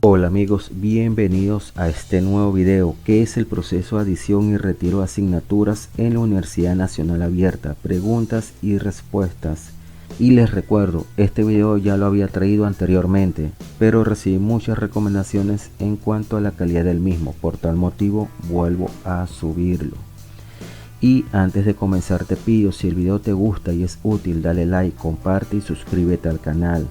Hola amigos, bienvenidos a este nuevo video que es el proceso de adición y retiro de asignaturas en la Universidad Nacional Abierta, preguntas y respuestas. Y les recuerdo, este video ya lo había traído anteriormente, pero recibí muchas recomendaciones en cuanto a la calidad del mismo, por tal motivo vuelvo a subirlo. Y antes de comenzar te pido, si el video te gusta y es útil, dale like, comparte y suscríbete al canal.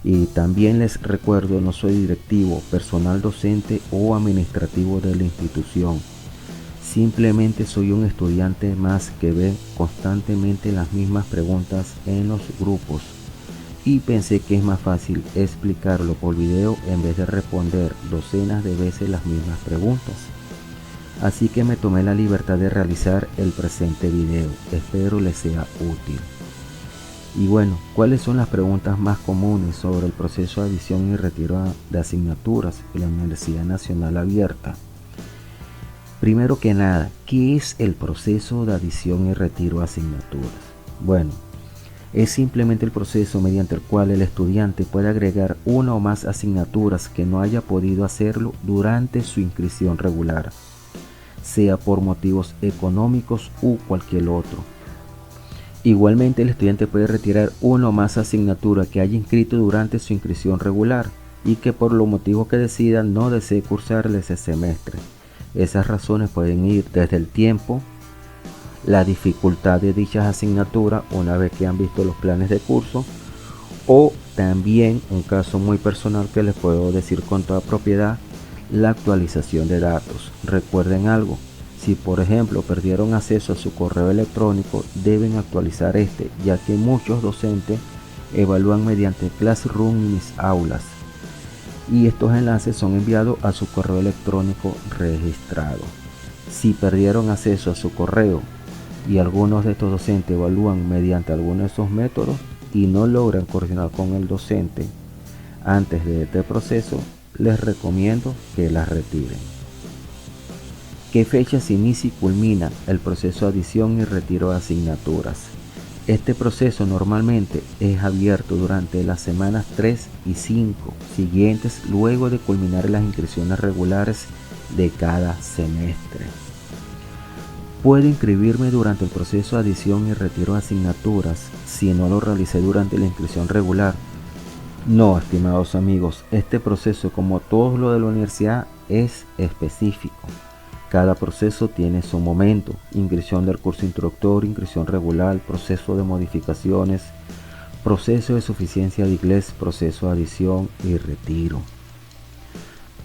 Y también les recuerdo, no soy directivo, personal docente o administrativo de la institución. Simplemente soy un estudiante más que ve constantemente las mismas preguntas en los grupos. Y pensé que es más fácil explicarlo por video en vez de responder docenas de veces las mismas preguntas. Así que me tomé la libertad de realizar el presente video. Espero les sea útil. Y bueno, ¿cuáles son las preguntas más comunes sobre el proceso de adición y retiro de asignaturas en la Universidad Nacional Abierta? Primero que nada, ¿qué es el proceso de adición y retiro de asignaturas? Bueno, es simplemente el proceso mediante el cual el estudiante puede agregar una o más asignaturas que no haya podido hacerlo durante su inscripción regular, sea por motivos económicos u cualquier otro. Igualmente el estudiante puede retirar una o más asignaturas que haya inscrito durante su inscripción regular y que por los motivos que decida no desee cursarle ese semestre. Esas razones pueden ir desde el tiempo, la dificultad de dichas asignaturas una vez que han visto los planes de curso, o también un caso muy personal que les puedo decir con toda propiedad, la actualización de datos. Recuerden algo. Si por ejemplo perdieron acceso a su correo electrónico, deben actualizar este, ya que muchos docentes evalúan mediante Classroom y Mis Aulas, y estos enlaces son enviados a su correo electrónico registrado. Si perdieron acceso a su correo y algunos de estos docentes evalúan mediante alguno de esos métodos y no logran coordinar con el docente antes de este proceso, les recomiendo que las retiren. ¿Qué fecha se inicia y culmina el proceso de adición y retiro de asignaturas? Este proceso normalmente es abierto durante las semanas 3 y 5 siguientes luego de culminar las inscripciones regulares de cada semestre. ¿Puedo inscribirme durante el proceso de adición y retiro de asignaturas si no lo realicé durante la inscripción regular? No, estimados amigos, este proceso, como todo lo de la universidad, es específico. Cada proceso tiene su momento: inscripción del curso introductorio, inscripción regular, proceso de modificaciones, proceso de suficiencia de inglés, proceso de adición y retiro.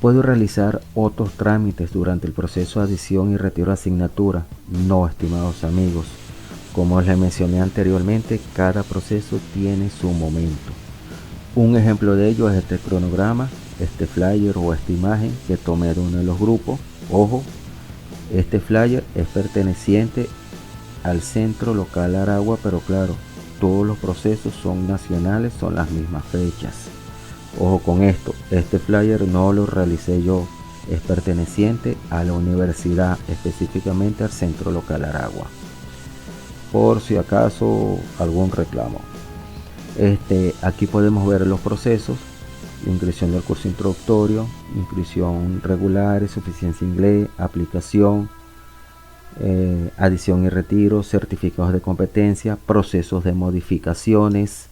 ¿Puedo realizar otros trámites durante el proceso de adición y retiro de asignatura? No, estimados amigos. Como les mencioné anteriormente, cada proceso tiene su momento. Un ejemplo de ello es este cronograma, este flyer o esta imagen que tomé de uno de los grupos. Ojo, este flyer es perteneciente al Centro Local Aragua, pero claro, todos los procesos son nacionales, son las mismas fechas. Ojo con esto, este flyer no lo realicé yo, es perteneciente a la universidad, específicamente al Centro Local Aragua, por si acaso algún reclamo. Aquí podemos ver los procesos: inscripción del curso introductorio, inscripción regular, suficiencia inglés, aplicación, adición y retiro, certificados de competencia, procesos de modificaciones,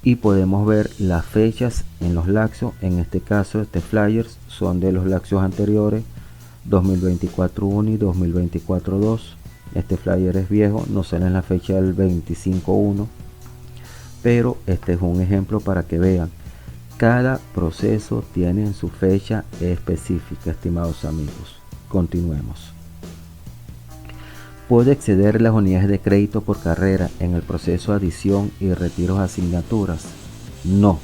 y podemos ver las fechas en los laxos. En este caso, flyers son de los laxos anteriores, 2024-1 y 2024-2. Este flyer es viejo, no sale en la fecha del 25-1, pero este es un ejemplo para que vean. Cada proceso tiene su fecha específica, estimados amigos. Continuemos. ¿Puedo exceder las unidades de crédito por carrera en el proceso de adición y retiro de asignaturas? No.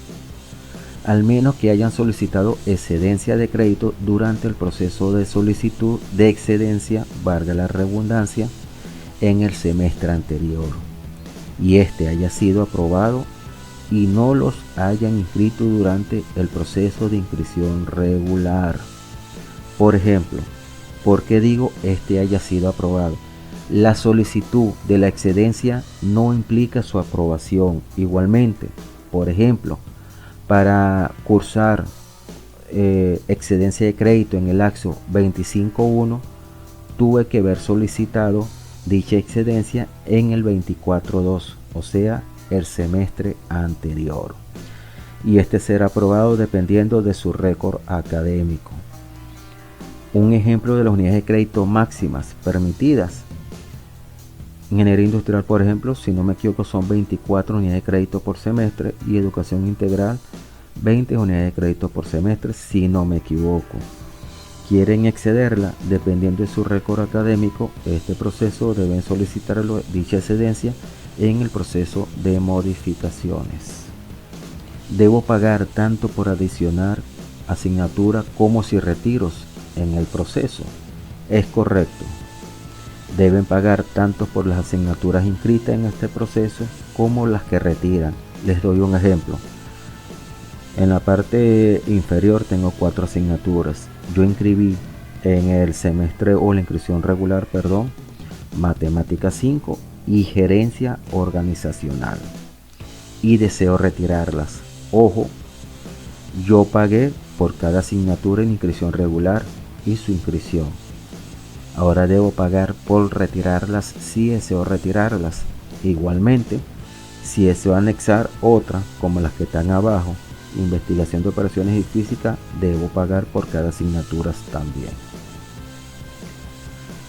al menos que hayan solicitado excedencia de crédito durante el proceso de solicitud de excedencia, valga la redundancia, en el semestre anterior, y este haya sido aprobado y no los hayan inscrito durante el proceso de inscripción regular. Por ejemplo, ¿por qué digo este haya sido aprobado? La solicitud de la excedencia no implica su aprobación. Igualmente, por ejemplo, para cursar excedencia de crédito en el AXO 25.1, tuve que haber solicitado dicha excedencia en el 24.2, o sea, el semestre anterior, y este será aprobado dependiendo de su récord académico. Un ejemplo de las unidades de crédito máximas permitidas: ingeniería industrial, por ejemplo, si no me equivoco, son 24 unidades de crédito por semestre, y educación integral 20 unidades de crédito por semestre, si no me equivoco. Quieren excederla, dependiendo de su récord académico, este proceso deben solicitar dicha excedencia en el proceso de modificaciones. Debo pagar tanto por adicionar asignatura como si retiros en el proceso. Es correcto. Deben pagar tanto por las asignaturas inscritas en este proceso como las que retiran. Les doy un ejemplo. En la parte inferior tengo 4 asignaturas. Yo inscribí en el semestre o la inscripción regular, matemática 5 y gerencia organizacional, y deseo retirarlas. Ojo, yo pagué por cada asignatura en inscripción regular y su inscripción. Ahora debo pagar por retirarlas si deseo retirarlas. Igualmente, si deseo anexar otra, como las que están abajo, investigación de operaciones y física, debo pagar por cada asignatura también.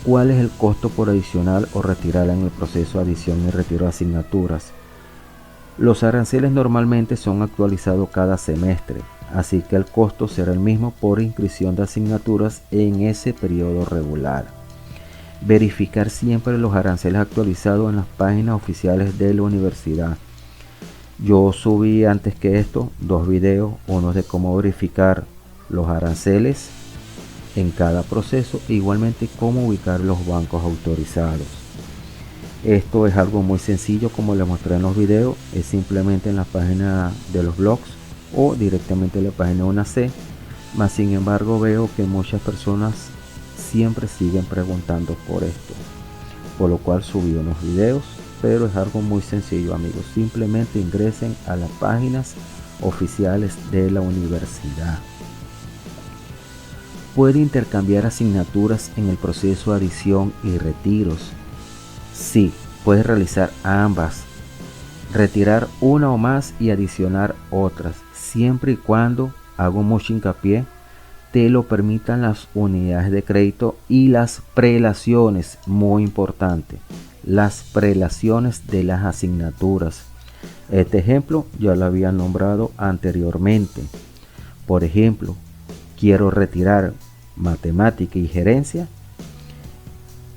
¿Cuál es el costo por adicional o retirar en el proceso de adición y retiro de asignaturas? Los aranceles normalmente son actualizados cada semestre, así que el costo será el mismo por inscripción de asignaturas en ese periodo regular. Verificar siempre los aranceles actualizados en las páginas oficiales de la universidad. Yo subí antes que esto 2 videos, uno de cómo verificar los aranceles en cada proceso, e igualmente cómo ubicar los bancos autorizados. Esto es algo muy sencillo, como les mostré en los videos, es simplemente en la página de los blogs o directamente en la página de UNACE, mas sin embargo veo que muchas personas siempre siguen preguntando por esto, por lo cual subí unos videos, pero es algo muy sencillo, amigos. Simplemente ingresen a las páginas oficiales de la universidad. ¿Puede intercambiar asignaturas en el proceso de adición y retiros? Sí, puedes realizar ambas. Retirar una o más y adicionar otras, siempre y cuando, hago mucho hincapié, te lo permitan las unidades de crédito y las prelaciones, muy importante, las prelaciones de las asignaturas. Este ejemplo ya lo había nombrado anteriormente. Por ejemplo, quiero retirar matemática y gerencia,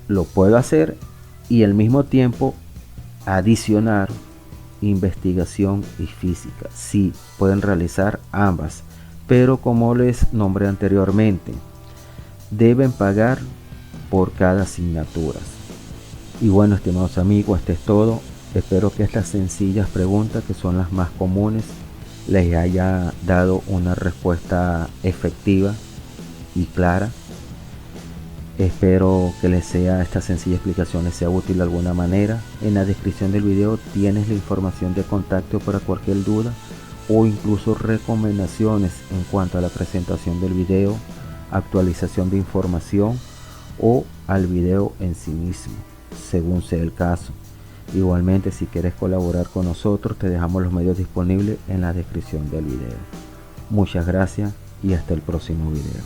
lo puedo hacer, y al mismo tiempo adicionar investigación y física. Sí, pueden realizar ambas, pero como les nombré anteriormente, deben pagar por cada asignatura. Y bueno, estimados amigos, esto es todo. Espero que estas sencillas preguntas, que son las más comunes, les haya dado una respuesta efectiva y clara. Espero que les sea esta sencilla explicación les sea útil de alguna manera. En la descripción del video tienes la información de contacto para cualquier duda o incluso recomendaciones en cuanto a la presentación del video, actualización de información o al video en sí mismo, según sea el caso. Igualmente, si quieres colaborar con nosotros, te dejamos los medios disponibles en la descripción del video. Muchas gracias y hasta el próximo video.